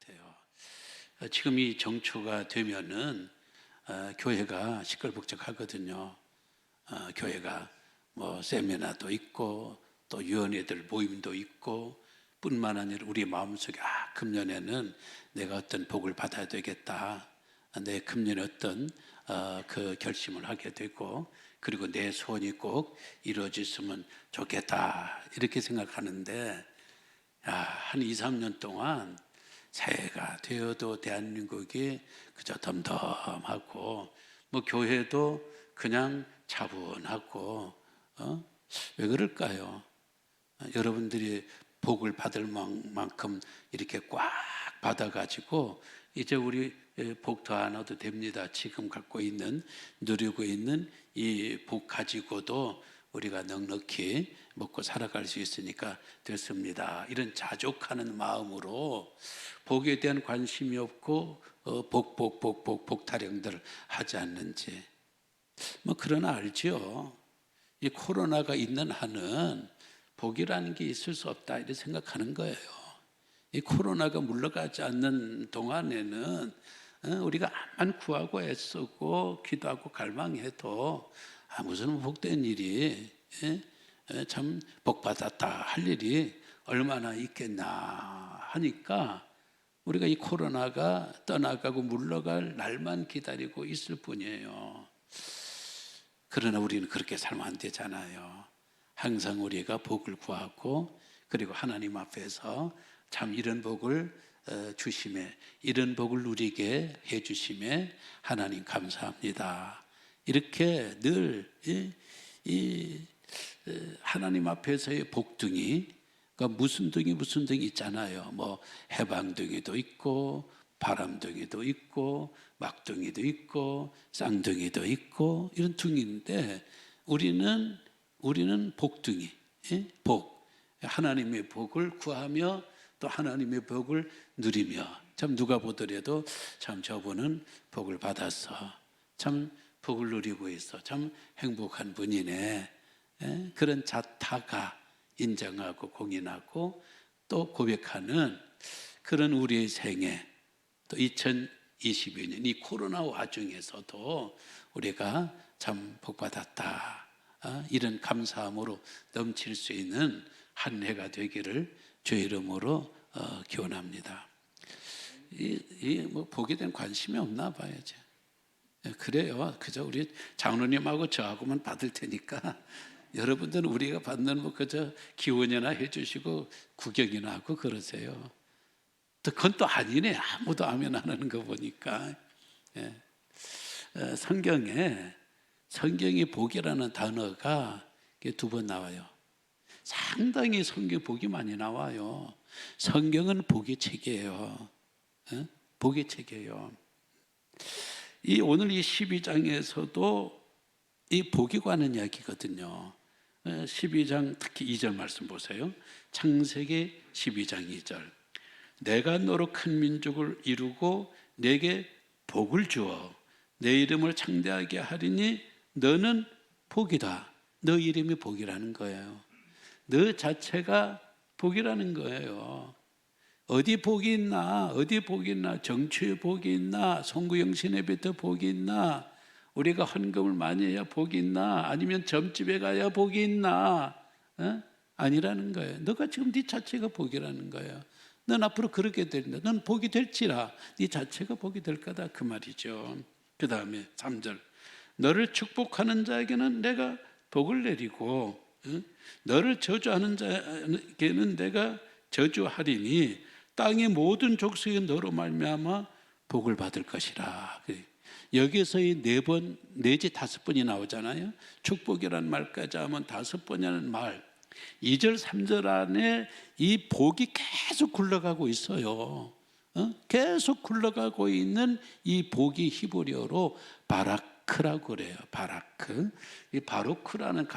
같아요. 지금 이 정초가 되면은 교회가 시끌벅적하거든요. 교회가 뭐 세미나도 있고 또 유언회들 모임도 있고 뿐만 아니라 우리 마음속에 금년에는 내가 어떤 복을 받아야 되겠다. 내 금년에 어떤 그 결심을 하게 되고 그리고 내 소원이 꼭 이루어졌으면 좋겠다 이렇게 생각하는데 한 2, 3년 동안 새해가 되어도 대한민국이 그저 덤덤하고 뭐 교회도 그냥 차분하고 왜 그럴까요? 여러분들이 복을 받을 만큼 이렇게 꽉 받아가지고 이제 우리 복 더 안 얻어도 됩니다. 지금 갖고 있는 누리고 있는 이 복 가지고도 우리가 넉넉히 먹고 살아갈 수 있으니까 됐습니다. 이런 자족하는 마음으로 복에 대한 관심이 없고 복 타령들 하지 않는지 뭐 그러나 알지요. 이 코로나가 있는 한은 복이라는 게 있을 수 없다 이렇게 생각하는 거예요. 이 코로나가 물러가지 않는 동안에는 우리가 암만 구하고 애쓰고 기도하고 갈망해도 무슨 복된 일이 참 복받았다 할 일이 얼마나 있겠나 하니까 우리가 이 코로나가 떠나가고 물러갈 날만 기다리고 있을 뿐이에요. 그러나 우리는 그렇게 살면 안 되잖아요. 항상 우리가 복을 구하고 그리고 하나님 앞에서 참 이런 복을 주심에 이런 복을 누리게 해주심에 하나님 감사합니다. 이렇게 늘 하나님 앞에서의 복둥이 그러니까 무슨 등이 있잖아요. 뭐 해방등이도 있고 바람등이도 있고 막등이도 있고 쌍등이도 있고 이런 등인데 우리는 복등이 복 하나님의 복을 구하며 또 하나님의 복을 누리며 참 누가 보더라도 참 저분은 복을 받았어 참 복을 누리고 있어 참 행복한 분이네 그런 자타가 인정하고 공인하고 또 고백하는 그런 우리의 생애 또 2022년 이 코로나 와중에서도 우리가 참 복받았다 이런 감사함으로 넘칠 수 있는 한 해가 되기를 주의 이름으로 기원합니다. 뭐 복에 대한 관심이 없나 봐야죠. 그래요. 그저 우리 장로님하고 저하고만 받을 테니까 여러분들은 우리가 받는 뭐 그저 기원이나 해주시고 구경이나 하고 그러세요. 또 그건 또 아니네. 아무도 아멘 안 하는 거 보니까. 성경에 복이라는 단어가 두 번 나와요. 상당히 성경 복이 많이 나와요. 성경은 복의 책이에요. 복의 책이에요. 오늘 이 12장에서도 이 복에 관한 이야기거든요. 12장 특히 2절 말씀 보세요. 창세기 12장 2절. 내가 너로 큰 민족을 이루고 내게 복을 주어 내 이름을 창대하게 하리니 너는 복이다. 너 이름이 복이라는 거예요. 너 자체가 복이라는 거예요. 어디 복이 있나? 어디 복이 있나? 정치에 복이 있나? 송구영신 예배 때 복이 있나? 우리가 헌금을 많이 해야 복이 있나? 아니면 점집에 가야 복이 있나? 아니라는 거예요. 너가 지금 네 자체가 복이라는 거예요. 넌 앞으로 그렇게 된다. 넌 복이 될지라 네 자체가 복이 될 거다 그 말이죠. 그 다음에 3절. 너를 축복하는 자에게는 내가 복을 내리고 너를 저주하는 자에게는 내가 저주하리니 땅의 모든 족속이 너로 말미암아 복을 받을 것이라. 여기서 이 4번 내지 5번이 나오잖아요. 축복이라는 말까지 하면 5번이라는 말. 2절 3절 안에 이 복이 계속 굴러가고 있어요. 계속 굴러가고 있는 이 복이 히브리어로 바락 바라크라고 그래요. 바라크. 이 바로크라는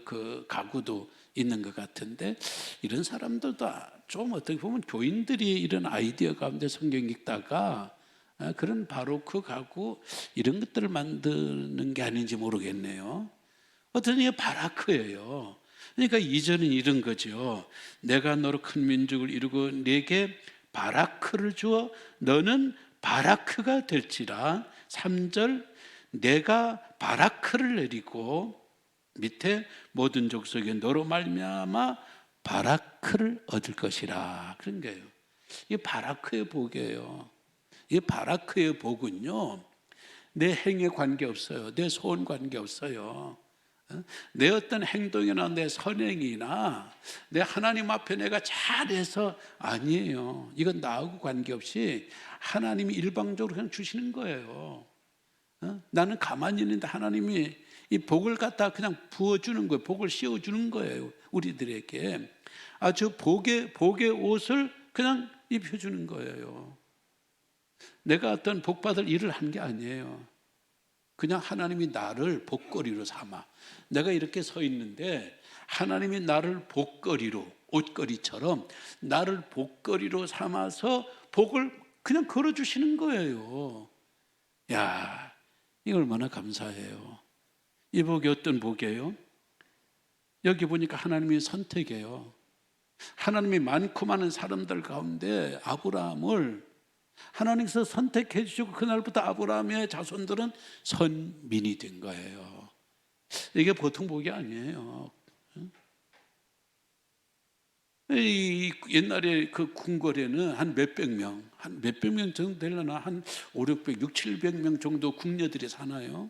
그 가구도 있는 것 같은데, 이런 사람들도 좀 어떻게 보면 교인들이 이런 아이디어 가운데 성경 읽다가 그런 바로크 가구 이런 것들을 만드는 게 아닌지 모르겠네요. 어떤 게 바라크예요. 그러니까 이전은 이런 거죠. 내가 너로 큰 민족을 이루고 네게 바라크를 주어 너는 바라크가 될지라. 3절, 내가 바라크를 내리고 밑에 모든 족속에 너로 말미암아 바라크를 얻을 것이라. 그런 거예요. 이 바라크의 복이에요. 이 바라크의 복은요, 내 행에 관계없어요. 내 소원 관계없어요. 내 어떤 행동이나 내 선행이나 내 하나님 앞에 내가 잘해서 아니에요. 이건 나하고 관계없이 하나님이 일방적으로 그냥 주시는 거예요. 나는 가만히 있는데 하나님이 이 복을 갖다 그냥 부어주는 거예요. 복을 씌워주는 거예요. 우리들에게 아주 복의 옷을 그냥 입혀주는 거예요. 내가 어떤 복받을 일을 한 게 아니에요. 그냥 하나님이 나를 복거리로 삼아. 내가 이렇게 서 있는데 하나님이 나를 복거리로, 옷걸이처럼 나를 복거리로 삼아서 복을 그냥 걸어주시는 거예요. 야, 이거 얼마나 감사해요. 이 복이 어떤 복이에요? 여기 보니까 하나님의 선택이에요. 하나님이 많고 많은 사람들 가운데 아브라함을 하나님께서 선택해 주시고 그날부터 아브라함의 자손들은 선민이 된 거예요. 이게 보통 복이 아니에요. 이 옛날에 그 궁궐에는 한 몇백 명 정도 되려나, 한 5, 600, 6, 700명 정도 궁녀들이 사나요?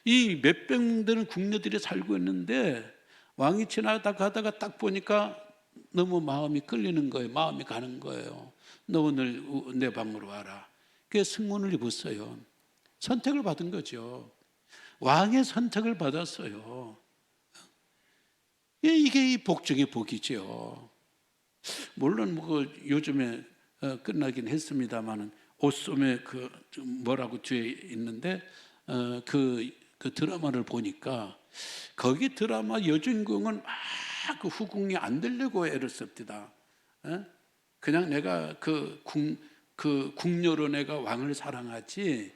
이 몇백 명 되는 궁녀들이 살고 있는데 왕이 지나다 가다가 딱 보니까 너무 마음이 끌리는 거예요. 마음이 가는 거예요. 너 오늘 내 방으로 와라. 그래서 승문을 입었어요. 선택을 받은 거죠. 왕의 선택을 받았어요. 이게 이 복 중의 복이죠. 물론 뭐 요즘에 끝나긴 했습니다만은 옷소매 그 뭐라고 뒤에 있는데 그 드라마를 보니까 거기 드라마 여주인공은 막 그 후궁이 안 되려고 애를 씁니다. 그냥 내가 그 궁녀로 내가 왕을 사랑하지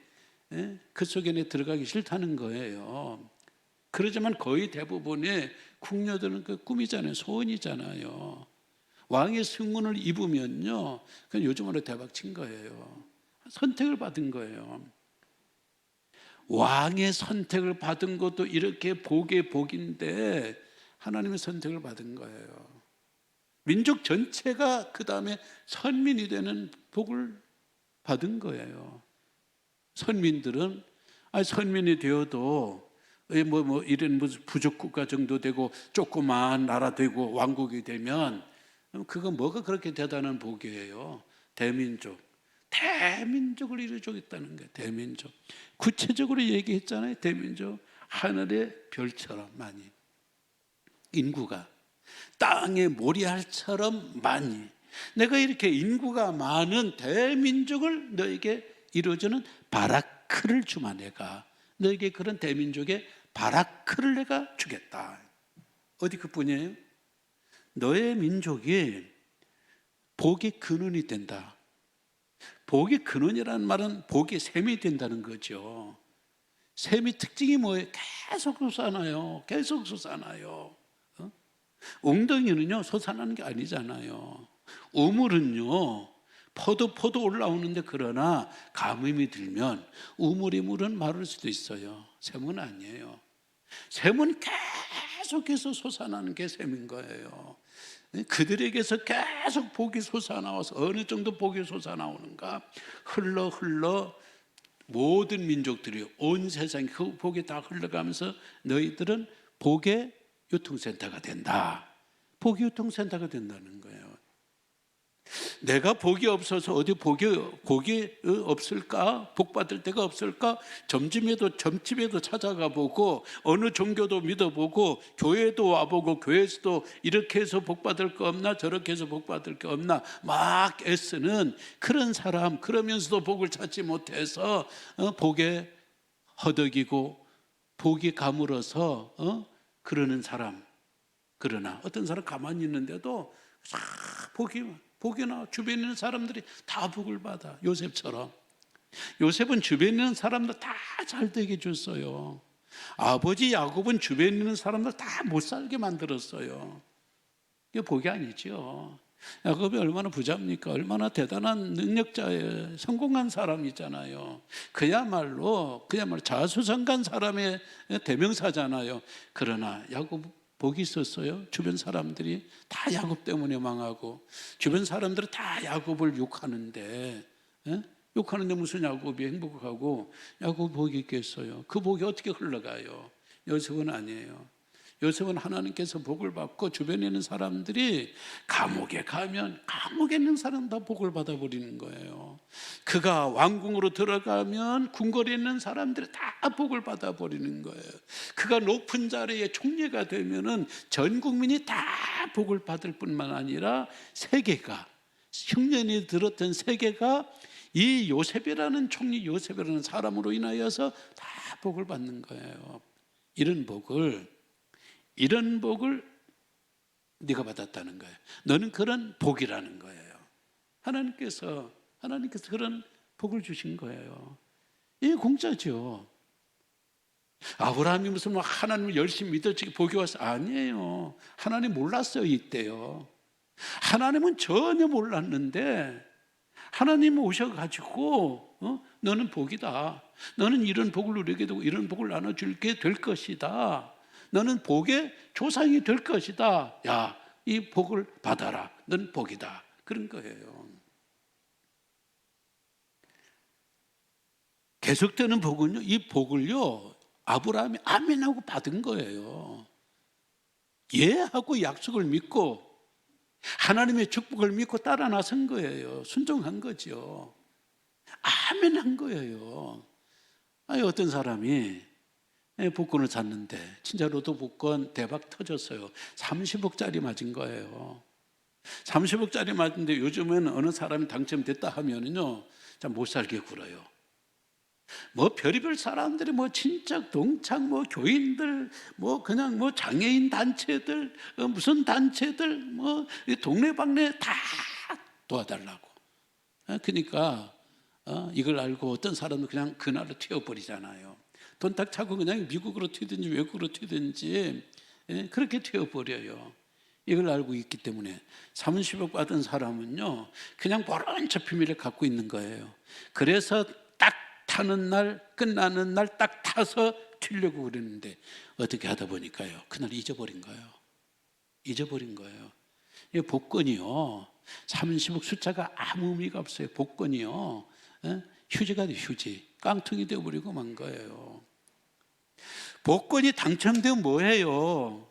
그 속에 내 들어가기 싫다는 거예요. 그러지만 거의 대부분의 궁녀들은 그 꿈이잖아요. 소원이잖아요. 왕의 승문을 입으면요, 그건 요즘으로 대박 친 거예요. 선택을 받은 거예요. 왕의 선택을 받은 것도 이렇게 복의 복인데 하나님의 선택을 받은 거예요. 민족 전체가 그 다음에 선민이 되는 복을 받은 거예요. 선민들은 선민이 되어도 이런 부족 국가 정도 되고 조그마한 나라 되고 왕국이 되면 그거 뭐가 그렇게 대단한 복이에요. 대민족을 이루어주겠다는 거예요. 대민족. 구체적으로 얘기했잖아요. 대민족. 하늘의 별처럼 많이, 인구가 땅의 모리알처럼 많이, 내가 이렇게 인구가 많은 대민족을 너에게 이루어주는 바라크를 주마. 내가 너에게 그런 대민족의 바라크를 내가 주겠다. 어디 그뿐이에요? 너의 민족이 복의 근원이 된다. 복의 근원이라는 말은 복의 샘이 된다는 거죠. 샘의 특징이 뭐예요? 계속 솟아나요. 계속 솟아나요. 웅덩이는요 솟아나는 게 아니잖아요. 우물은요 포도 올라오는데, 그러나 가뭄이 들면 우물의 물은 마를 수도 있어요. 샘은 아니에요. 샘은 계속해서 솟아나는 게 샘인 거예요. 그들에게서 계속 복이 솟아나와서 어느 정도 복이 솟아나오는가, 흘러 모든 민족들이 온 세상에 그 복이 다 흘러가면서 너희들은 복의 유통센터가 된다. 복의 유통센터가 된다는 거예요. 내가 복이 없어서 어디 복이 없을까? 복 받을 데가 없을까? 점집에도 찾아가 보고, 어느 종교도 믿어보고, 교회도 와보고, 교회에서도 이렇게 해서 복 받을 거 없나, 저렇게 해서 복 받을 거 없나 막 애쓰는 그런 사람, 그러면서도 복을 찾지 못해서 복에 허덕이고 복이 가물어서 그러는 사람. 그러나 어떤 사람 가만히 있는데도 싹 복이나 주변에 있는 사람들이 다 복을 받아. 요셉처럼. 요셉은 주변에 있는 사람들 다 잘되게 줬어요. 아버지 야곱은 주변에 있는 사람들 다 못 살게 만들었어요. 이게 복이 아니죠. 야곱이 얼마나 부자입니까? 얼마나 대단한 능력자예요. 성공한 사람이잖아요. 그야말로 자수성가한 사람의 대명사잖아요. 그러나 야곱 복이 있었어요. 주변 사람들이 다 야곱 때문에 망하고 주변 사람들이 다 야곱을 욕하는데 욕하는데 무슨 야곱이 행복하고 야곱이 복이 있겠어요. 그 복이 어떻게 흘러가요? 요셉은 아니에요. 요셉은 하나님께서 복을 받고 주변에 있는 사람들이 감옥에 가면 감옥에 있는 사람 다 복을 받아버리는 거예요. 그가 왕궁으로 들어가면 궁궐에 있는 사람들이 다 복을 받아버리는 거예요. 그가 높은 자리에 총리가 되면은 전 국민이 다 복을 받을 뿐만 아니라 세계가 흉년이 들었던 세계가 이 요셉이라는 총리 요셉이라는 사람으로 인하여서 다 복을 받는 거예요. 이런 복을 네가 받았다는 거예요. 너는 그런 복이라는 거예요. 하나님께서 그런 복을 주신 거예요. 이게 공짜죠. 아브라함이 무슨 하나님을 열심히 믿어지게 복이 왔어? 아니에요. 하나님 몰랐어요. 이때요. 하나님은 전혀 몰랐는데 하나님 오셔가지고 너는 복이다. 너는 이런 복을 누리게 되고 이런 복을 나눠줄게 될 것이다. 너는 복의 조상이 될 것이다. 야, 이 복을 받아라. 넌 복이다. 그런 거예요. 계속되는 복은요, 이 복을요, 아브라함이 아멘하고 받은 거예요. 예하고 약속을 믿고 하나님의 축복을 믿고 따라 나선 거예요. 순종한 거죠. 아멘한 거예요. 아니, 어떤 사람이 복권을 샀는데 진짜 로또 복권 대박 터졌어요. 30억짜리 맞은 거예요. 30억짜리 맞은데 요즘은 어느 사람이 당첨됐다 하면은요, 참 못 살게 굴어요. 별의별 사람들이 친척, 동창, 교인들, 그냥 장애인 단체들, 무슨 단체들, 동네방네 다 도와달라고. 그러니까 이걸 알고 어떤 사람은 그냥 그날로 튀어버리잖아요. 돈 딱 차고 그냥 미국으로 튀든지 외국으로 튀든지 그렇게 튀어버려요. 이걸 알고 있기 때문에 30억 받은 사람은요, 그냥 모른 척 비밀을 갖고 있는 거예요. 그래서 딱 타는 날, 끝나는 날 딱 타서 튀려고 그랬는데 어떻게 하다 보니까요, 그날 잊어버린 거예요. 이 복권이요, 30억 숫자가 아무 의미가 없어요. 복권이요, 휴지가 돼, 휴지. 깡통이 되어버리고 만 거예요. 복권이 당첨되면 뭐해요?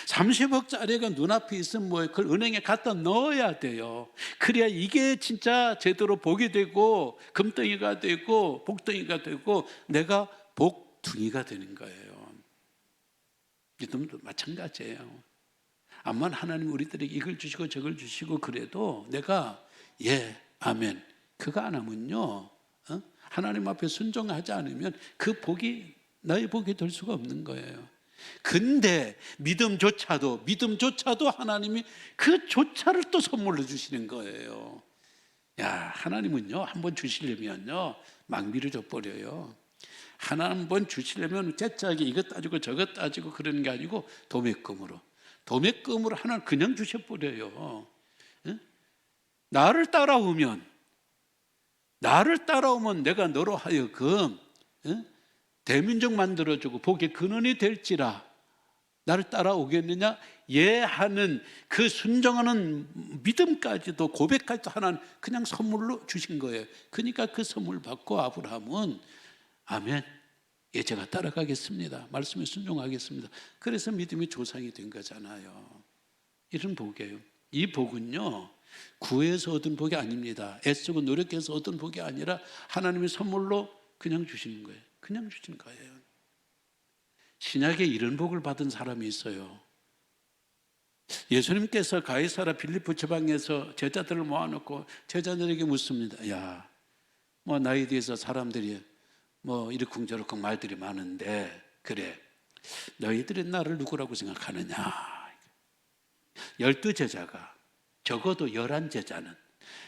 30억짜리가 눈앞에 있으면 그걸 은행에 갖다 넣어야 돼요. 그래야 이게 진짜 제대로 복이 되고 금덩이가 되고 복덩이가 되고 내가 복둥이가 되는 거예요. 믿음도 마찬가지예요. 암만 하나님 우리들에게 이걸 주시고 저걸 주시고 그래도 내가 아멘 그거 안 하면요, 하나님 앞에 순종하지 않으면 그 복이 나의 복이 될 수가 없는 거예요. 근데 믿음조차도 하나님이 그 조차를 또 선물로 주시는 거예요. 야, 하나님은요, 한번 주시려면요, 막 미뤄져 버려요. 하나 한번 주시려면 재짜게 이것 따지고 저것 따지고 그러는 게 아니고 도매금으로 하나는 그냥 주셔버려요. 나를 따라오면 내가 너로 하여금 대민족 만들어주고 복의 근원이 될지라 나를 따라오겠느냐? 하는 그 순종하는 믿음까지도 고백까지도 하나는 그냥 선물로 주신 거예요. 그러니까 그 선물 받고 아브라함은 아멘, 제가 따라가겠습니다. 말씀에 순종하겠습니다. 그래서 믿음이 조상이 된 거잖아요. 이런 복이에요. 이 복은요, 구해서 얻은 복이 아닙니다. 애쓰고 노력해서 얻은 복이 아니라 하나님의 선물로 그냥 주시는 거예요. 그냥 주신 거예요. 신약에 이런 복을 받은 사람이 있어요. 예수님께서 가이사라 빌립보 지방에서 제자들을 모아놓고 제자들에게 묻습니다. 야, 나에 대해서 사람들이 뭐 이러쿵저러쿵 말들이 많은데, 그래, 너희들이 나를 누구라고 생각하느냐? 12제자가, 적어도 11제자는,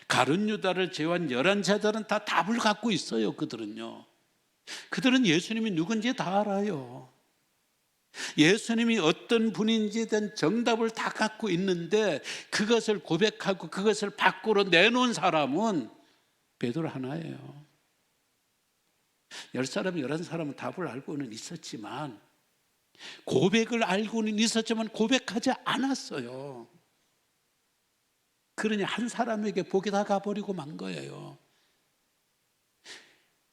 가룟 유다를 제외한 11제자는 다 답을 갖고 있어요. 그들은요, 그들은 예수님이 누군지 다 알아요. 예수님이 어떤 분인지에 대한 정답을 다 갖고 있는데, 그것을 고백하고 그것을 밖으로 내놓은 사람은 베드로 하나예요. 10사람, 11사람은 답을 알고는 있었지만, 고백을 알고는 있었지만 고백하지 않았어요. 그러니 한 사람에게 복이 다 가버리고 만 거예요.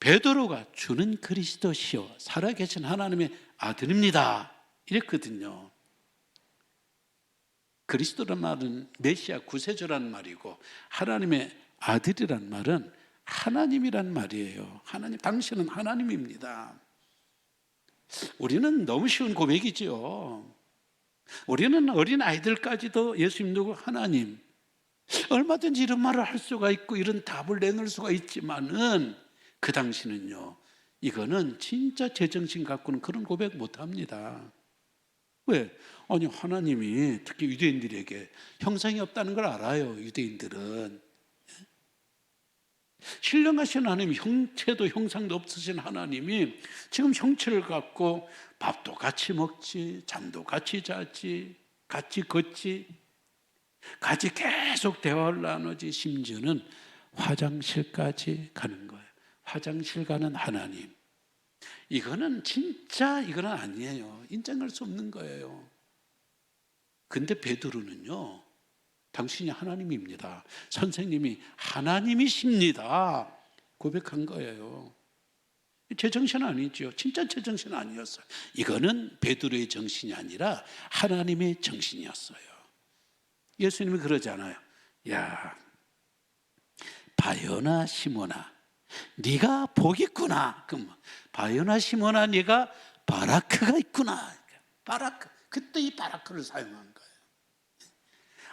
베드로가 주는 그리스도시요 살아계신 하나님의 아들입니다 이랬거든요. 그리스도란 말은 메시아 구세주란 말이고, 하나님의 아들이란 말은 하나님이란 말이에요. 하나님, 당신은 하나님입니다. 우리는 너무 쉬운 고백이죠. 우리는 어린 아이들까지도 예수님 누구 하나님, 얼마든지 이런 말을 할 수가 있고 이런 답을 내놓을 수가 있지만은, 그 당시는요, 이거는 진짜 제정신 갖고는 그런 고백 못 합니다. 왜? 아니, 하나님이 특히 유대인들에게 형상이 없다는 걸 알아요. 유대인들은 신령하신 하나님, 형체도 형상도 없으신 하나님이 지금 형체를 갖고 밥도 같이 먹지, 잠도 같이 자지, 같이 걷지, 같이 계속 대화를 나누지, 심지어는 화장실까지 가는 거예요. 화장실 가는 하나님, 이거는 진짜 이거는 아니에요. 인정할 수 없는 거예요. 근데 베드로는요, 당신이 하나님입니다, 선생님이 하나님이십니다 고백한 거예요. 제정신 아니죠. 진짜 제정신 아니었어요. 이거는 베드로의 정신이 아니라 하나님의 정신이었어요. 예수님이 그러잖아요. 야, 바요나 시몬아, 네가 복이 있구나. 그럼 바요나 시몬아, 네가 바라크가 있구나. 바라크, 그때 이 바라크를 사용한 거예요.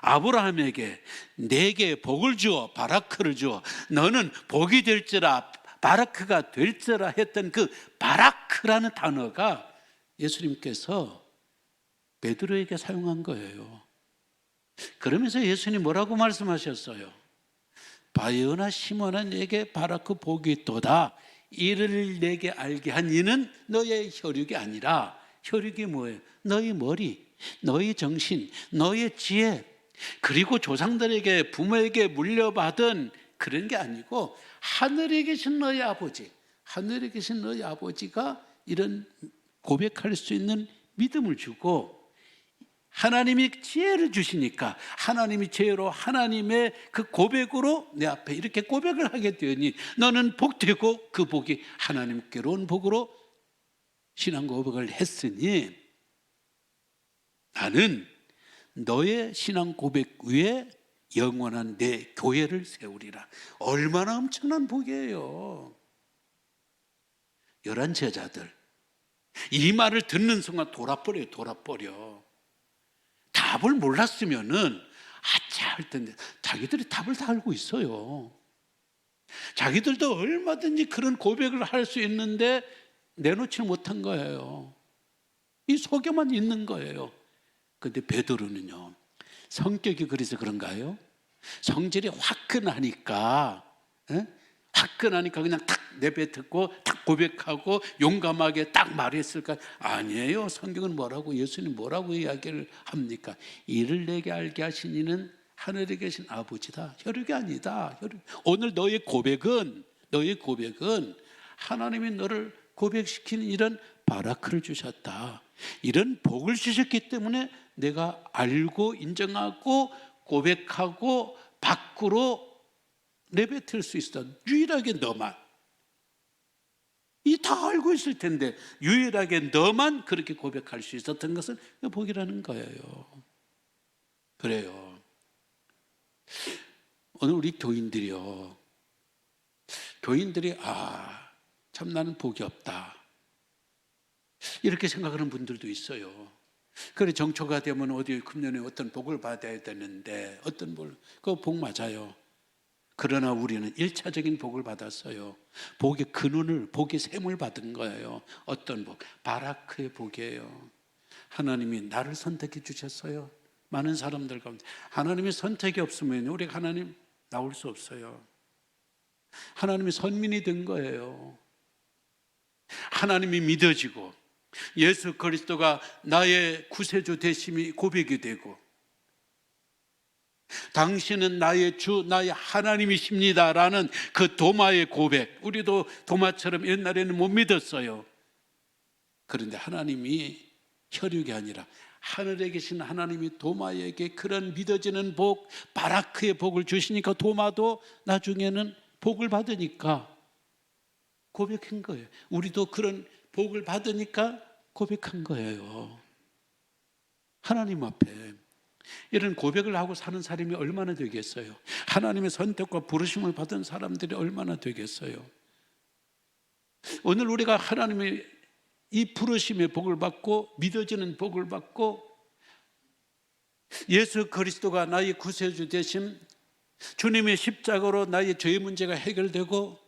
아브라함에게 내게 복을 주어, 바라크를 주어, 너는 복이 될지라, 바라크가 될지라 했던 그 바라크라는 단어가 예수님께서 베드로에게 사용한 거예요. 그러면서 예수님 뭐라고 말씀하셨어요? 바요나 시몬아, 내게 바라크 복이 있도다. 이를 내게 알게 한 이는 너의 혈육이 아니라, 혈육이 뭐예요? 너의 머리, 너의 정신, 너의 지혜, 그리고 조상들에게, 부모에게 물려받은 그런 게 아니고 하늘에 계신 너의 아버지, 하늘에 계신 너의 아버지가 이런 고백할 수 있는 믿음을 주고, 하나님이 지혜를 주시니까 하나님이 지혜로 하나님의 그 고백으로 내 앞에 이렇게 고백을 하게 되니 너는 복되고 그 복이 하나님께로 온 복으로 신앙 고백을 했으니 나는 너의 신앙 고백 위에 영원한 내 교회를 세우리라. 얼마나 엄청난 복이에요. 11제자들 이 말을 듣는 순간 돌아버려요. 돌아버려. 답을 몰랐으면은 아차 할 텐데, 자기들이 답을 다 알고 있어요. 자기들도 얼마든지 그런 고백을 할 수 있는데 내놓지 못한 거예요. 이 속에만 있는 거예요. 근데 베드로는요, 성격이 그래서 그런가요? 성질이 화끈하니까, 화끈하니까 그냥 탁 내뱉고 탁 고백하고 용감하게 딱 말했을까? 아니에요. 성경은 뭐라고, 예수님 뭐라고 이야기를 합니까? 이를 내게 알게 하신 이는 하늘에 계신 아버지다. 혈육이 아니다. 오늘 너의 고백은 하나님이 너를 고백시키는 이런 바라크를 주셨다. 이런 복을 주셨기 때문에 내가 알고 인정하고 고백하고 밖으로 내뱉을 수 있어. 유일하게 너만. 이 다 알고 있을 텐데 유일하게 너만 그렇게 고백할 수 있었던 것은 복이라는 거예요. 그래요. 오늘 우리 교인들이요, 교인들이 참 나는 복이 없다 이렇게 생각하는 분들도 있어요. 그래, 정초가 되면 어디 금년에 어떤 복을 받아야 되는데 어떤 복, 그거 복 맞아요. 그러나 우리는 일차적인 복을 받았어요. 복의 근원을, 복의 샘을 받은 거예요. 어떤 복? 바라크의 복이에요. 하나님이 나를 선택해 주셨어요. 많은 사람들 가운데 하나님의 선택이 없으면 우리 하나님 나올 수 없어요. 하나님의 선민이 된 거예요. 하나님이 믿어지고 예수 그리스도가 나의 구세주 되심이 고백이 되고 당신은 나의 주, 나의 하나님이십니다라는 그 도마의 고백. 우리도 도마처럼 옛날에는 못 믿었어요. 그런데 하나님이 혈육이 아니라 하늘에 계신 하나님이 도마에게 그런 믿어지는 복, 바라크의 복을 주시니까 도마도 나중에는 복을 받으니까 고백한 거예요. 우리도 그런 복을 받으니까 고백한 거예요. 하나님 앞에 이런 고백을 하고 사는 사람이 얼마나 되겠어요? 하나님의 선택과 부르심을 받은 사람들이 얼마나 되겠어요? 오늘 우리가 하나님의 이 부르심의 복을 받고 믿어지는 복을 받고 예수 그리스도가 나의 구세주 되심, 주님의 십자가로 나의 죄의 문제가 해결되고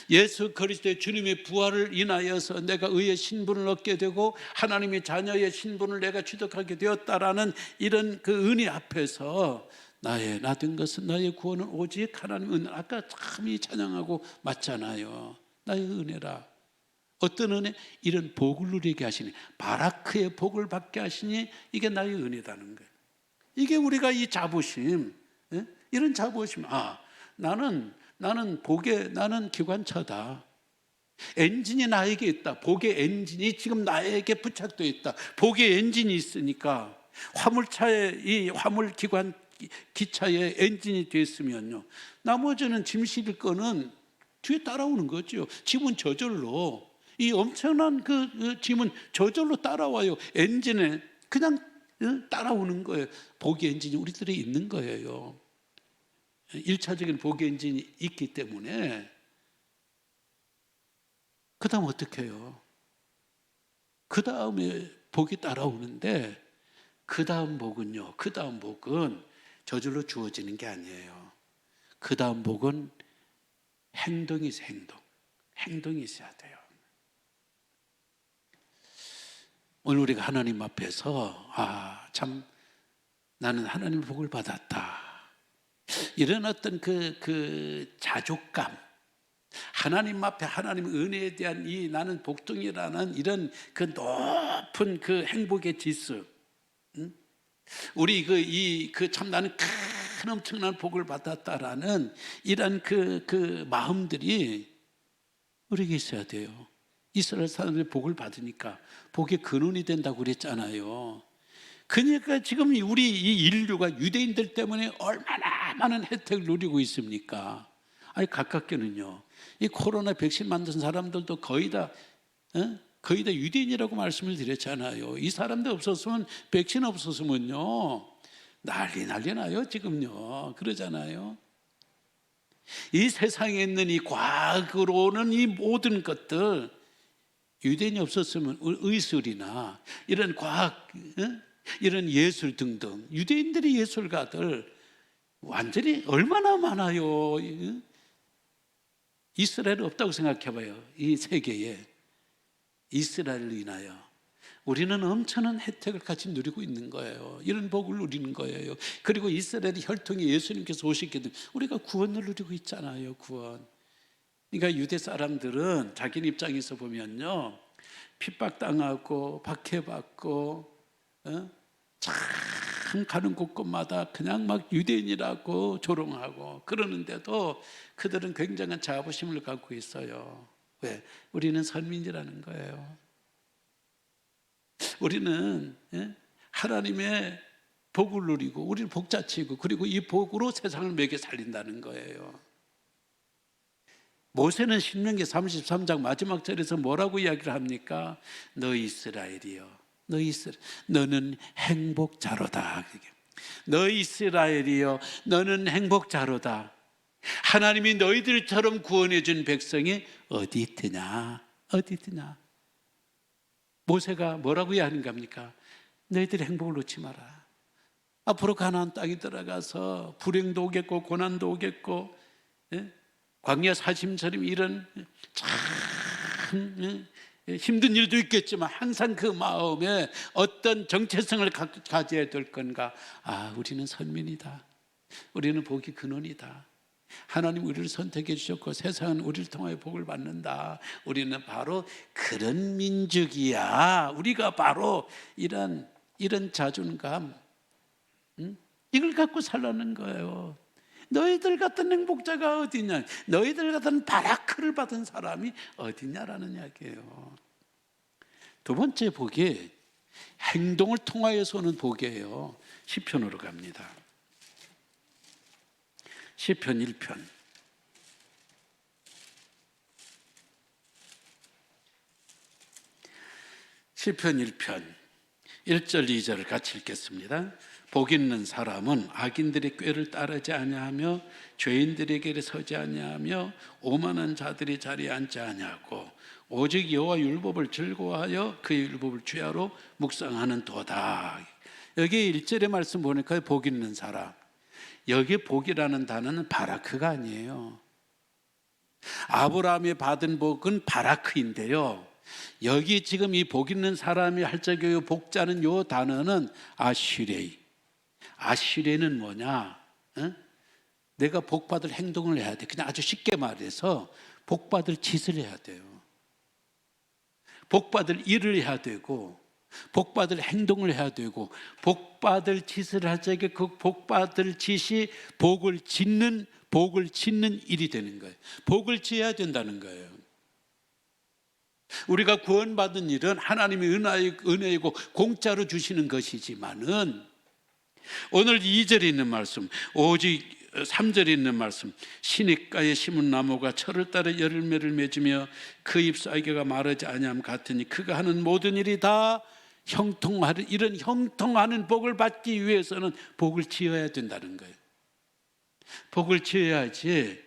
예수 그리스도의 주님의 부활을 인하여서 내가 의의 신분을 얻게 되고 하나님의 자녀의 신분을 내가 취득하게 되었다라는 이런 그 은혜 앞에서 나의 나된 것은 나의 구원은 오직 하나님의 은혜. 아까 참 이 찬양하고 맞잖아요. 나의 은혜라. 어떤 은혜? 이런 복을 누리게 하시니, 바라크의 복을 받게 하시니 이게 나의 은혜다는 거예요. 이게 우리가 이 자부심, 이런 자부심. 나는 복의, 나는 기관차다. 엔진이 나에게 있다. 복의 엔진이 지금 나에게 부착되어 있다. 복의 엔진이 있으니까 화물차에, 이 화물 기차에 엔진이 되어 있으면요, 나머지는 짐 실을 거는 뒤에 따라오는 거죠. 짐은 저절로, 이 엄청난 그 짐은 저절로 따라와요. 엔진에 그냥 따라오는 거예요. 복의 엔진이 우리들에 있는 거예요. 1차적인 복의 엔진이 있기 때문에. 그 다음 어떻게 해요? 그 다음에 복이 따라오는데, 그 다음 복은요, 그 다음 복은 저절로 주어지는 게 아니에요. 그 다음 복은 행동이 있어요. 행동이 있어야 돼요. 오늘 우리가 하나님 앞에서 참 나는 하나님의 복을 받았다, 이런 어떤 그 자족감, 하나님 앞에 하나님의 은혜에 대한 이 나는 복종이라는 이런 그 높은 그 행복의 지수, 우리 참 나는 큰 엄청난 복을 받았다라는 이런 그 마음들이 우리에게 있어야 돼요. 이스라엘 사람들이 복을 받으니까 복의 근원이 된다고 그랬잖아요. 그러니까 지금 우리 이 인류가 유대인들 때문에 얼마나 많은 혜택을 누리고 있습니까? 아니 가깝게는요, 이 코로나 백신 만든 사람들도 거의 다 유대인이라고 말씀을 드렸잖아요. 이 사람들 없었으면, 백신 없었으면요, 난리 나요 지금요. 그러잖아요. 이 세상에 있는 이 과학으로는 이 모든 것들, 유대인이 없었으면 의술이나 이런 과학, 이런 예술 등등, 유대인들이 예술가들 완전히 얼마나 많아요. 이스라엘 없다고 생각해봐요. 이 세계에 이스라엘을 인하여 우리는 엄청난 혜택을 같이 누리고 있는 거예요. 이런 복을 누리는 거예요. 그리고 이스라엘의 혈통에 예수님께서 오셨기 때문에 우리가 구원을 누리고 있잖아요. 구원. 그러니까 유대 사람들은 자기 입장에서 보면요, 핍박당하고 박해받고 참 가는 곳곳마다 그냥 막 유대인이라고 조롱하고 그러는데도 그들은 굉장한 자부심을 갖고 있어요. 왜? 우리는 선민이라는 거예요. 우리는 하나님의 복을 누리고 우리는 복자치고, 그리고 이 복으로 세상을 먹여 살린다는 거예요. 모세는 신명기 33장 마지막 절에서 뭐라고 이야기를 합니까? 너 이스라엘이여, 너 이스라엘, 너는 행복자로다. 너 이스라엘이여, 너는 행복자로다. 하나님이 너희들처럼 구원해 준 백성이 어디 있더냐, 어디 있더냐. 모세가 뭐라고 이야기하는 겁니까? 너희들이 행복을 놓지 마라. 앞으로 가나안 땅에 들어가서 불행도 오겠고 고난도 오겠고 예? 광야 사심처럼 이런 참 힘든 일도 있겠지만 항상 그 마음에 어떤 정체성을 가져야 될 건가? 아, 우리는 선민이다. 우리는 복이 근원이다. 하나님 우리를 선택해 주셨고 세상은 우리를 통하여 복을 받는다. 우리는 바로 그런 민족이야. 우리가 바로 이런 자존감, 이걸 갖고 살라는 거예요. 너희들 같은 행복자가 어디냐? 너희들 같은 바라크를 받은 사람이 어디냐라는 이야기예요. 두 번째 복이 행동을 통하여서 오는 복이에요. 시편으로 갑니다. 시편 1편. 시편 1편 1절 2절을 같이 읽겠습니다. 복 있는 사람은 악인들의 꾀를 따르지 아니하며 죄인들의 길에 서지 아니하며 오만한 자들이 자리에 앉지 아니하고 오직 여호와 율법을 즐거워하여 그의 율법을 주야로 묵상하는 도다. 여기 1절의 말씀 보니까 복 있는 사람, 여기 복이라는 단어는 바라크가 아니에요. 아브라함이 받은 복은 바라크인데요, 여기 지금 이 복 있는 사람이 할 적의 복자는 요 단어는 아시레이. 아시레는 뭐냐? 내가 복받을 행동을 해야 돼. 그냥 아주 쉽게 말해서 복받을 짓을 해야 돼요. 복받을 일을 해야 되고 복받을 행동을 해야 되고 복받을 짓을 할 적에 그 복받을 짓이 복을 짓는 일이 되는 거예요. 복을 지어야 된다는 거예요. 우리가 구원받은 일은 하나님의 은혜이고 공짜로 주시는 것이지만은 오늘 2절에 있는 말씀, 오직 3절에 있는 말씀, 시냇가에 심은 나무가 철을 따라 열매를 맺으며 그 잎사귀가 마르지 아니함 같으니 그가 하는 모든 일이 다 형통하는, 이런 형통하는 복을 받기 위해서는 복을 지어야 된다는 거예요. 복을 지어야지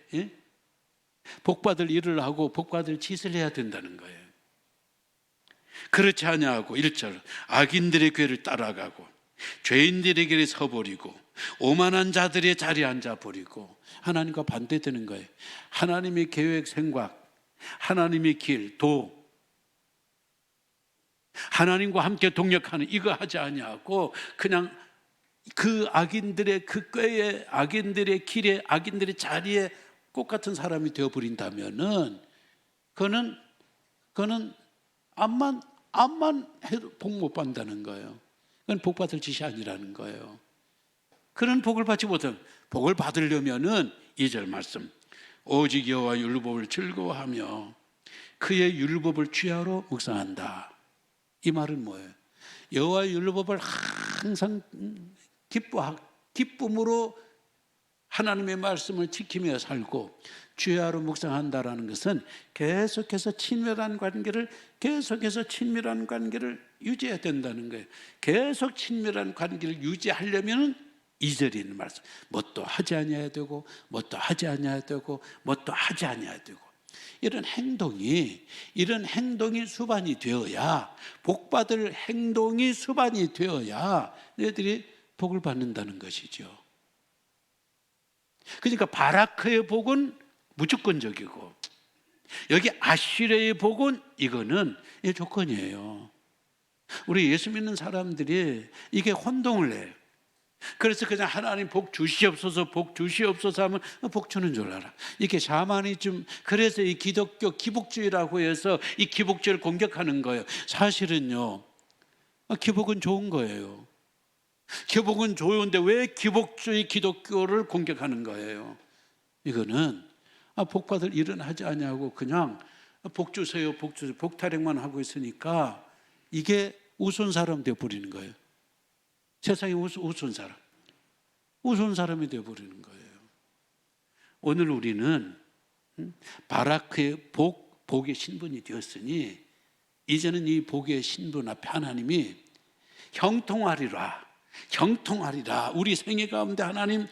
복받을 일을 하고 복받을 짓을 해야 된다는 거예요. 그렇지 아니하고 1절 악인들의 궤를 따라가고 죄인들의 길에 서버리고 오만한 자들의 자리에 앉아버리고 하나님과 반대되는 거예요. 하나님의 계획, 생각, 하나님의 길, 도, 하나님과 함께 동력하는 이거 하지 아니하고 그냥 그 악인들의 그 꾀에, 악인들의 길에, 악인들의 자리에 꽃 같은 사람이 되어버린다면은 그거는 암만 해도 복 못 받는다는 거예요. 그건 복 받을 짓이 아니라는 거예요. 그런 복을 받지 못하면, 복을 받으려면은 2절 말씀, 오직 여호와 율법을 즐거워하며 그의 율법을 주야로 묵상한다. 이 말은 뭐예요? 여호와 율법을 항상 기쁨으로 하나님의 말씀을 지키며 살고 주야로 묵상한다라는 것은 계속해서 친밀한 관계를 유지해야 된다는 거예요. 계속 친밀한 관계를 유지하려면 2절에 있는 말씀, 뭣도 하지 아니해야 되고 뭣도 하지 아니해야 되고 뭣도 하지 아니해야 되고, 이런 행동이 수반이 되어야, 복받을 행동이 수반이 되어야 너희들이 복을 받는다는 것이죠. 그러니까 바라크의 복은 무조건적이고 여기 아시레의 복은 이거는 조건이에요. 우리 예수 믿는 사람들이 이게 혼동을 해요. 그래서 그냥 하나님 복 주시옵소서 하면 복 주는 줄 알아. 이게 샤머니즘, 그래서 이 기독교 기복주의라고 해서 이 기복주의를 공격하는 거예요. 사실은요, 기복은 좋은 거예요. 기복은 좋은데 왜 기복주의 기독교를 공격하는 거예요? 이거는 복받을 일은 하지 아니하고 그냥 복 주세요, 복 타령만 하고 있으니까 이게 우스운 사람 되어버리는 거예요. 세상에 우스운 사람이 되어버리는 거예요. 오늘 우리는 바라크의 복의 신분이 되었으니 이제는 이 복의 신분 앞에 하나님이 형통하리라. 우리 생애 가운데 하나님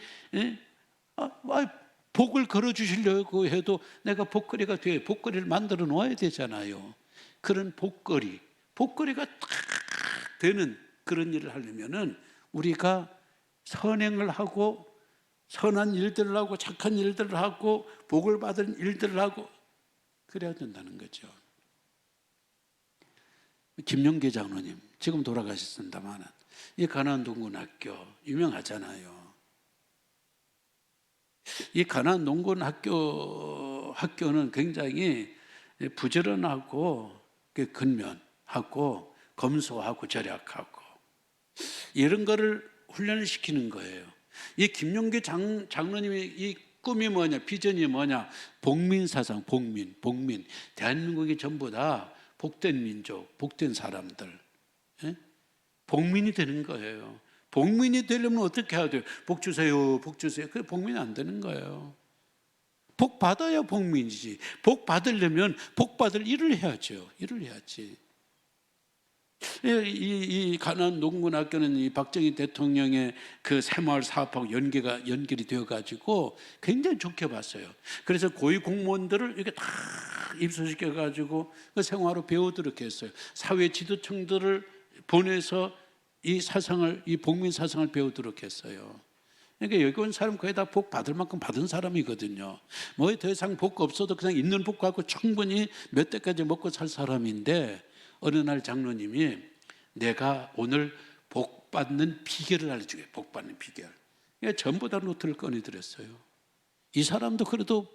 복을 걸어주시려고 해도 내가 복거리가 돼야, 복거리를 만들어 놓아야 되잖아요. 그런 복거리가 딱 되는 그런 일을 하려면은 우리가 선행을 하고 선한 일들을 하고 착한 일들을 하고 복을 받은 일들을 하고 그래야 된다는 거죠. 김용계 장로님 지금 돌아가셨습니다만 이 가나안 농군학교 유명하잖아요. 이 가나안 농군학교는 굉장히 부지런하고 근면하고 검소하고 절약하고 이런 거를 훈련을 시키는 거예요. 이 김용계 장로님의 이 꿈이 뭐냐, 비전이 뭐냐, 복민사상, 복민. 대한민국이 전부 다 복된 민족, 복된 사람들, 예? 복민이 되는 거예요. 복민이 되려면 어떻게 해야 돼요? 복 주세요, 복 주세요. 그게 복민이 안 되는 거예요. 복 받아야 복민이지. 복 받으려면 복 받을 일을 해야죠. 일을 해야지. 이 가나안 농군학교는 이 박정희 대통령의 그 새마을 사업하고 연결이 되어가지고 굉장히 좋게 봤어요. 그래서 고위 공무원들을 이렇게 다 입소시켜가지고 그 생활로 배우도록 했어요. 사회 지도층들을 보내서 이 사상을, 이 복민 사상을 배우도록 했어요. 그러니까 여기 온 사람 거의 다 복 받을 만큼 받은 사람이거든요. 뭐 더 이상 복 없어도 그냥 있는 복 갖고 충분히 몇 대까지 먹고 살 사람인데 어느 날 장로님이 내가 오늘 복 받는 비결을 알려주게. 복 받는 비결. 그러니까 전부 다 노트를 꺼내드렸어요. 이 사람도 그래도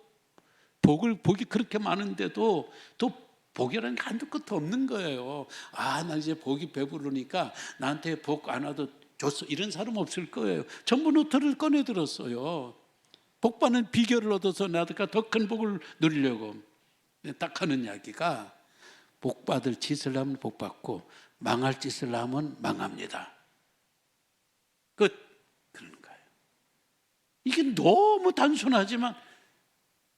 복이 그렇게 많은데도 또 복이라는 게 한두 끝도 없는 거예요. 나 이제 복이 배부르니까 나한테 복 안 와도 줬어. 이런 사람 없을 거예요. 전부 노트를 꺼내들었어요. 복 받는 비결을 얻어서 나가 더 큰 복을 누리려고. 딱 하는 이야기가 복 받을 짓을 하면 복 받고 망할 짓을 하면 망합니다. 그런 거예요. 이게 너무 단순하지만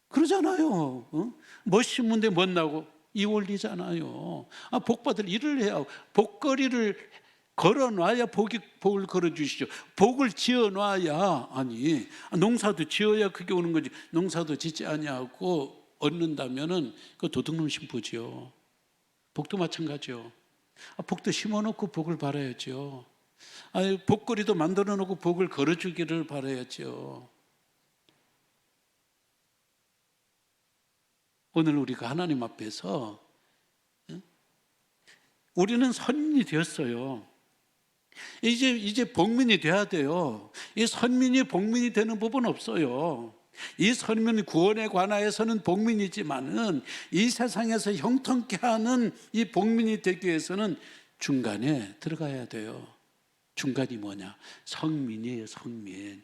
그러잖아요. 뭐 심은데 못 나고 이 원리잖아요. 복 받을 일을 해야 하고 복거리를 걸어놔야 복을 걸어주시죠. 복을 지어놔야 농사도 지어야 그게 오는 거지. 농사도 짓지 아니하고 얻는다면은 그 도둑놈 심부지요. 복도 마찬가지요. 복도 심어놓고 복을 바라야죠. 복거리도 만들어 놓고 복을 걸어주기를 바라야죠. 오늘 우리가 하나님 앞에서 우리는 선민이 되었어요. 이제 복민이 돼야 돼요. 이 선민이 복민이 되는 법은 없어요. 이 선민 구원에 관하여서는 복민이지만은 이 세상에서 형통케 하는 이 복민이 되기 위해서는 중간에 들어가야 돼요. 중간이 뭐냐? 성민이에요. 성민.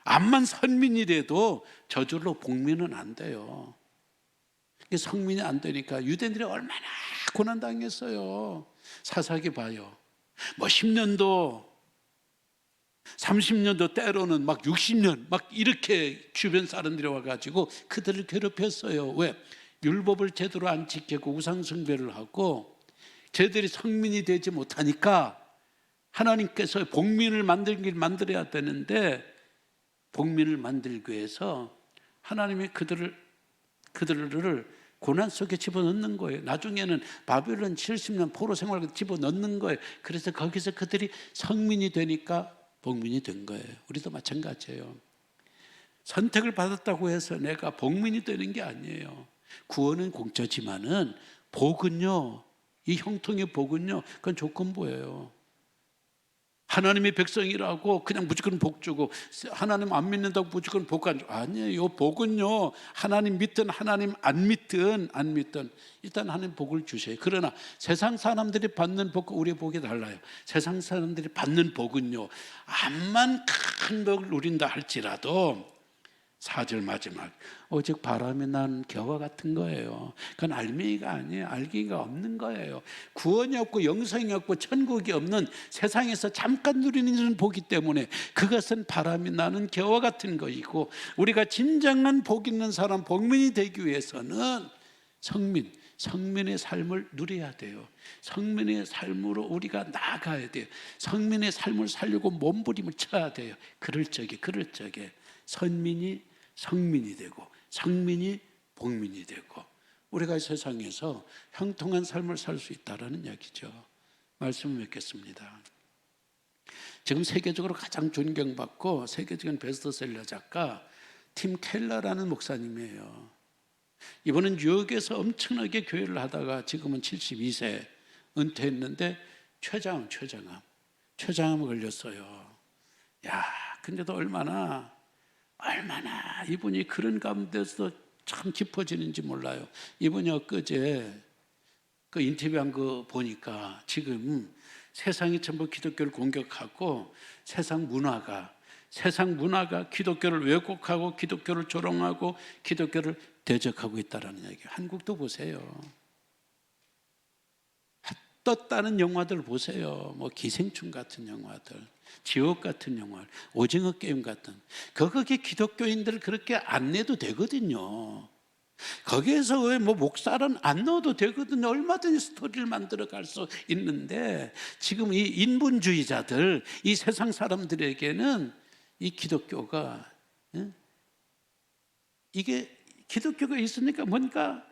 암만 선민이라도 저절로 복민은 안 돼요. 성민이 안 되니까 유대인들이 얼마나 고난당했어요. 사사기 봐요. 뭐 10년도 30년도 때로는 막 60년 막 이렇게 주변 사람들이 와가지고 그들을 괴롭혔어요. 왜? 율법을 제대로 안 지키고 우상숭배를 하고 저들이 성민이 되지 못하니까 하나님께서 복민을 만들어야 되는데 복민을 만들기 위해서 하나님이 그들을 고난 속에 집어넣는 거예요. 나중에는 바벨론 70년 포로 생활을 집어넣는 거예요. 그래서 거기서 그들이 성민이 되니까 복민이 된 거예요. 우리도 마찬가지예요. 선택을 받았다고 해서 내가 복민이 되는 게 아니에요. 구원은 공짜지만은 복은요, 이 형통의 복은요, 그건 조건부예요. 하나님의 백성이라고 그냥 무조건 복 주고 하나님 안 믿는다고 무조건 복 안 주고 아니에요. 복은요, 하나님 믿든 하나님 안 믿든 일단 하나님 복을 주셔요. 그러나 세상 사람들이 받는 복과 우리의 복이 달라요. 세상 사람들이 받는 복은요, 암만 큰 복을 누린다 할지라도 4절 마지막 오직 바람이 난 겨와 같은 거예요. 그건 알맹이가 아니에요. 알기가 없는 거예요. 구원이 없고 영생이 없고 천국이 없는 세상에서 잠깐 누리는 복이기 때문에 그것은 바람이 나는 겨와 같은 것이고, 우리가 진정한 복 있는 사람, 복민이 되기 위해서는 성민의 삶을 누려야 돼요. 성민의 삶으로 우리가 나아가야 돼요. 성민의 삶을 살려고 몸부림을 쳐야 돼요. 그럴 적에 선민이 성민이 되고 성민이 복민이 되고 우리가 세상에서 형통한 삶을 살 수 있다는 이야기죠. 말씀을 맺겠습니다. 지금 세계적으로 가장 존경받고 세계적인 베스트셀러 작가 팀 켈러라는 목사님이에요. 이분은 뉴욕에서 엄청나게 교회를 하다가 지금은 72세 은퇴했는데 췌장암 걸렸어요. 야, 근데도 얼마나 이분이 그런 가운데서 참 깊어지는지 몰라요. 이분이 엊그제 그 인터뷰한 거 보니까 지금 세상이 전부 기독교를 공격하고 세상 문화가 기독교를 왜곡하고 기독교를 조롱하고 기독교를 대적하고 있다는 얘기예요. 한국도 보세요. 떴다는 영화들 보세요. 뭐 기생충 같은 영화들, 지옥 같은 영화들, 오징어 게임 같은. 거기에 기독교인들 그렇게 안 내도 되거든요. 거기에서 왜 뭐 목사는 안 넣어도 되거든요. 얼마든지 스토리를 만들어 갈 수 있는데 지금 이 인본주의자들, 이 세상 사람들에게는 이 기독교가 이게 기독교가 있으니까 뭔가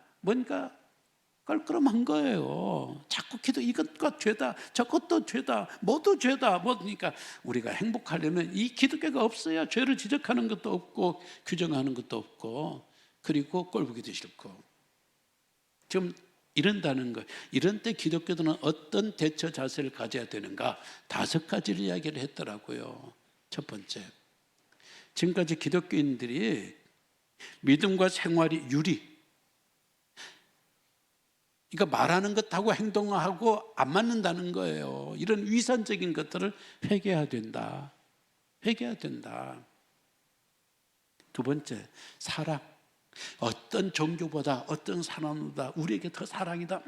껄끄럼한 거예요. 자꾸 이것과 죄다, 저것도 죄다, 뭐도 죄다, 그러니까 우리가 행복하려면 이 기독교가 없어야 죄를 지적하는 것도 없고 규정하는 것도 없고 그리고 꼴보기도 싫고 지금 이런다는 거예요. 이런 때 기독교들은 어떤 대처 자세를 가져야 되는가 5가지를 이야기를 했더라고요. 첫 번째, 지금까지 기독교인들이 믿음과 생활이 그러니까 말하는 것하고 행동하고 안 맞는다는 거예요. 이런 위선적인 것들을 회개해야 된다. 두 번째, 사랑. 어떤 종교보다 어떤 사람보다 우리에게 더 사랑이 더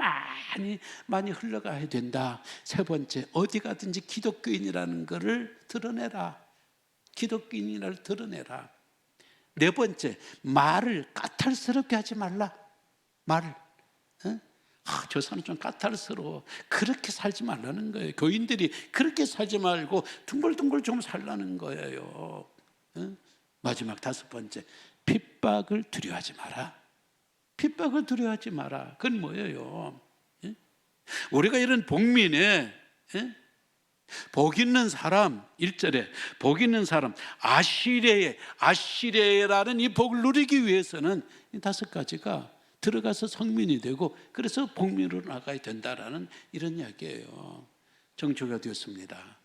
많이 흘러가야 된다. 세 번째, 어디 가든지 기독교인이라는 것을 드러내라. 네 번째, 말을 까탈스럽게 하지 말라. 저 사람 좀 까탈스러워. 그렇게 살지 말라는 거예요. 교인들이 그렇게 살지 말고 둥글둥글 좀 살라는 거예요. 마지막 5번째, 핍박을 두려워하지 마라. 그건 뭐예요? 우리가 이런 복민에 복 있는 사람, 1절에 복 있는 사람, 아시레라는 이 복을 누리기 위해서는 이 5가지가 들어가서 성민이 되고 그래서 복민으로 나가야 된다라는 이런 이야기예요. 정초가 되었습니다.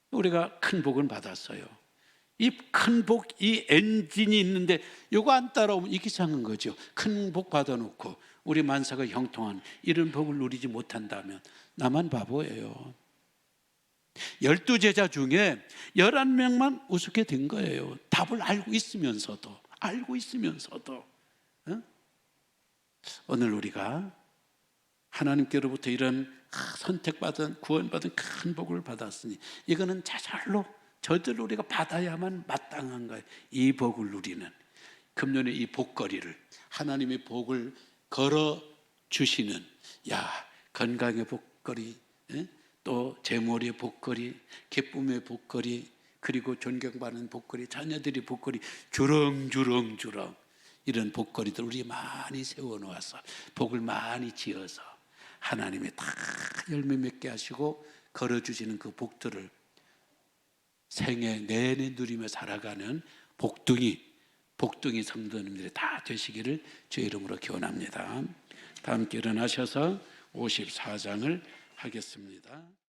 우리가 큰 복을 받았어요. 이 큰 복, 이 엔진이 있는데 이거 안 따라오면 이상한 거죠. 큰 복 받아놓고 우리 만사가 형통한 이런 복을 누리지 못한다면 나만 바보예요. 12제자 중에 11명만 우습게 된 거예요. 답을 알고 있으면서도 오늘 우리가 하나님께로부터 이런 선택받은 구원받은 큰 복을 받았으니 이거는 저절로 우리가 받아야만 마땅한 거예요. 이 복을 누리는 금년의 이 복거리를 하나님의 복을 걸어주시는 건강의 복거리, 또 재물의 복거리, 기쁨의 복거리, 그리고 존경받는 복거리, 자녀들의 복거리, 주렁주렁 이런 복거리들 우리 많이 세워놓아서 복을 많이 지어서 하나님이 다 열매 맺게 하시고 걸어주시는 그 복들을 생애 내내 누리며 살아가는 복둥이 성도님들이 다 되시기를 주의 이름으로 기원합니다. 다 함께 일어나셔서 54장을 하겠습니다.